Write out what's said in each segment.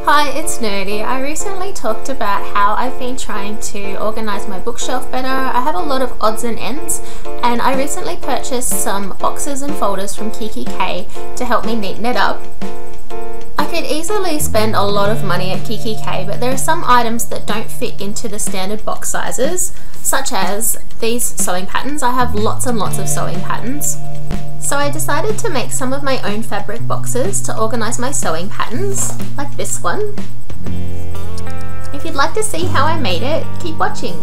Hi, it's Nerdy. I recently talked about how I've been trying to organise my bookshelf better. I have a lot of odds and ends, and I recently purchased some boxes and folders from Kiki K to help me neaten it up. I could easily spend a lot of money at Kiki K, but there are some items that don't fit into the standard box sizes, such as these sewing patterns. I have lots and lots of sewing patterns. So I decided to make some of my own fabric boxes to organise my sewing patterns, like this one. If you'd like to see how I made it, keep watching.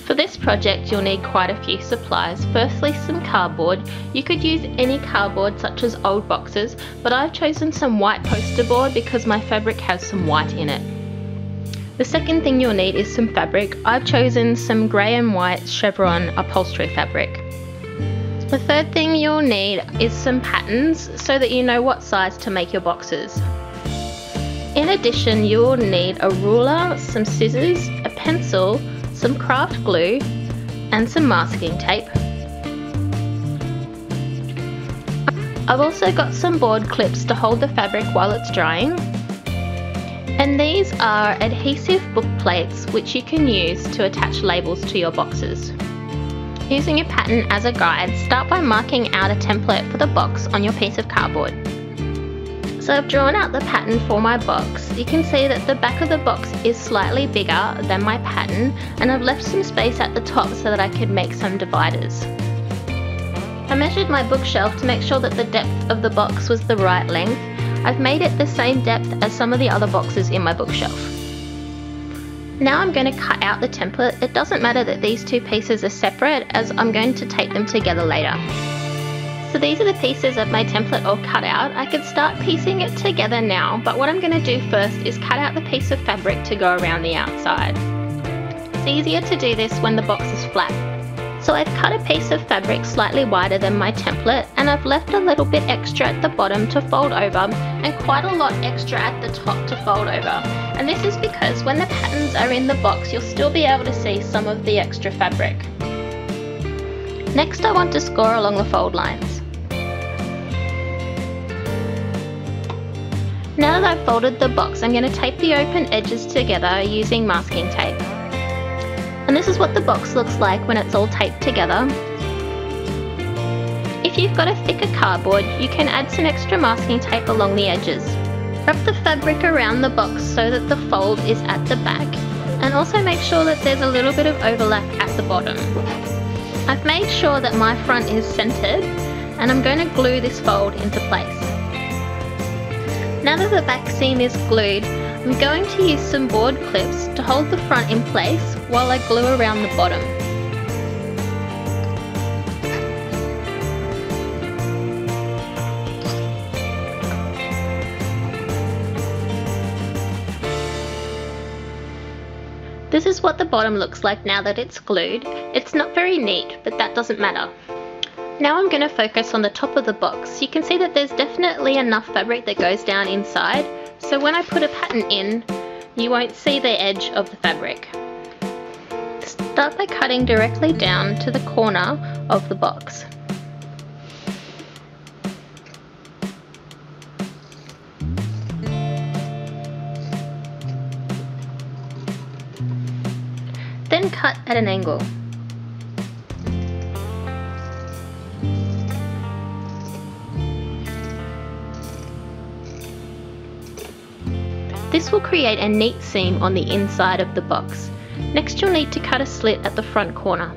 For this project you'll need quite a few supplies. Firstly, some cardboard. You could use any cardboard such as old boxes, but I've chosen some white poster board because my fabric has some white in it. The second thing you'll need is some fabric. I've chosen some grey and white chevron upholstery fabric. The third thing you'll need is some patterns so that you know what size to make your boxes. In addition, you will need a ruler, some scissors, a pencil, some craft glue and some masking tape. I've also got some board clips to hold the fabric while it's drying. And these are adhesive book plates which you can use to attach labels to your boxes. Using your pattern as a guide, start by marking out a template for the box on your piece of cardboard. So I've drawn out the pattern for my box. You can see that the back of the box is slightly bigger than my pattern, and I've left some space at the top so that I could make some dividers. I measured my bookshelf to make sure that the depth of the box was the right length. I've made it the same depth as some of the other boxes in my bookshelf. Now I'm going to cut out the template. It doesn't matter that these two pieces are separate, as I'm going to tape them together later. So these are the pieces of my template all cut out. I could start piecing it together now, but what I'm going to do first is cut out the piece of fabric to go around the outside. It's easier to do this when the box is flat. So I've cut a piece of fabric slightly wider than my template, and I've left a little bit extra at the bottom to fold over and quite a lot extra at the top to fold over. And this is because when the patterns are in the box you'll still be able to see some of the extra fabric. Next I want to score along the fold lines. Now that I've folded the box, I'm going to tape the open edges together using masking tape. And this is what the box looks like when it's all taped together. If you've got a thicker cardboard, you can add some extra masking tape along the edges. Wrap the fabric around the box so that the fold is at the back, and also make sure that there's a little bit of overlap at the bottom. I've made sure that my front is centered, and I'm going to glue this fold into place. Now that the back seam is glued, I'm going to use some board clips to hold the front in place while I glue around the bottom. This is what the bottom looks like now that it's glued. It's not very neat, but that doesn't matter. Now I'm going to focus on the top of the box. You can see that there's definitely enough fabric that goes down inside, so when I put a pattern in, you won't see the edge of the fabric. Start by cutting directly down to the corner of the box. Then cut at an angle. This will create a neat seam on the inside of the box. Next you'll need to cut a slit at the front corner.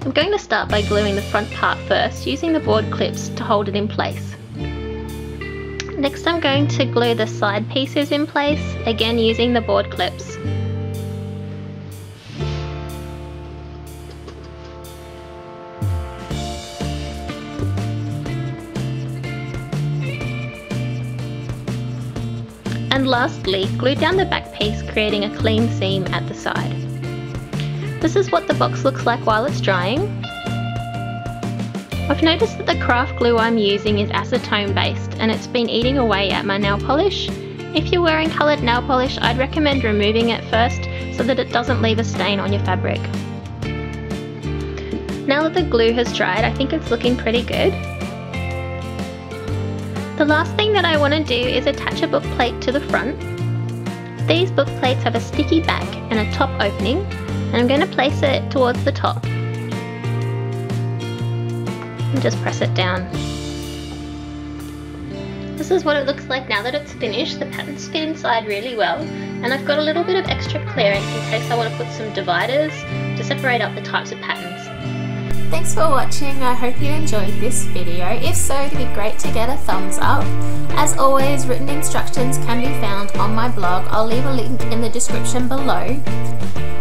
I'm going to start by gluing the front part first, using the board clips to hold it in place. Next I'm going to glue the side pieces in place, again using the board clips. And lastly, glue down the back piece, creating a clean seam at the side. This is what the box looks like while it's drying. I've noticed that the craft glue I'm using is acetone based, and it's been eating away at my nail polish. If you're wearing coloured nail polish, I'd recommend removing it first so that it doesn't leave a stain on your fabric. Now that the glue has dried, I think it's looking pretty good. The last thing that I want to do is attach a book plate to the front. These book plates have a sticky back and a top opening, and I'm going to place it towards the top and just press it down. This is what it looks like now that it's finished. The patterns fit inside really well, and I've got a little bit of extra clearance in case I want to put some dividers to separate up the types of patterns. Thanks for watching. I hope you enjoyed this video. If so, it'd be great to get a thumbs up. As always, written instructions can be found on my blog. I'll leave a link in the description below.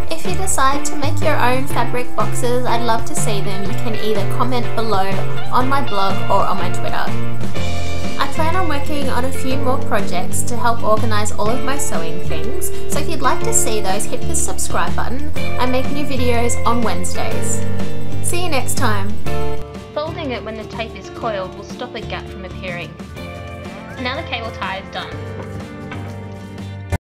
If you decide to make your own fabric boxes, I'd love to see them. You can either comment below on my blog or on my Twitter. I plan on working on a few more projects to help organise all of my sewing things, so if you'd like to see those, hit the subscribe button. I make new videos on Wednesdays. See you next time. Folding it when the tape is coiled will stop a gap from appearing. Now the cable tie is done.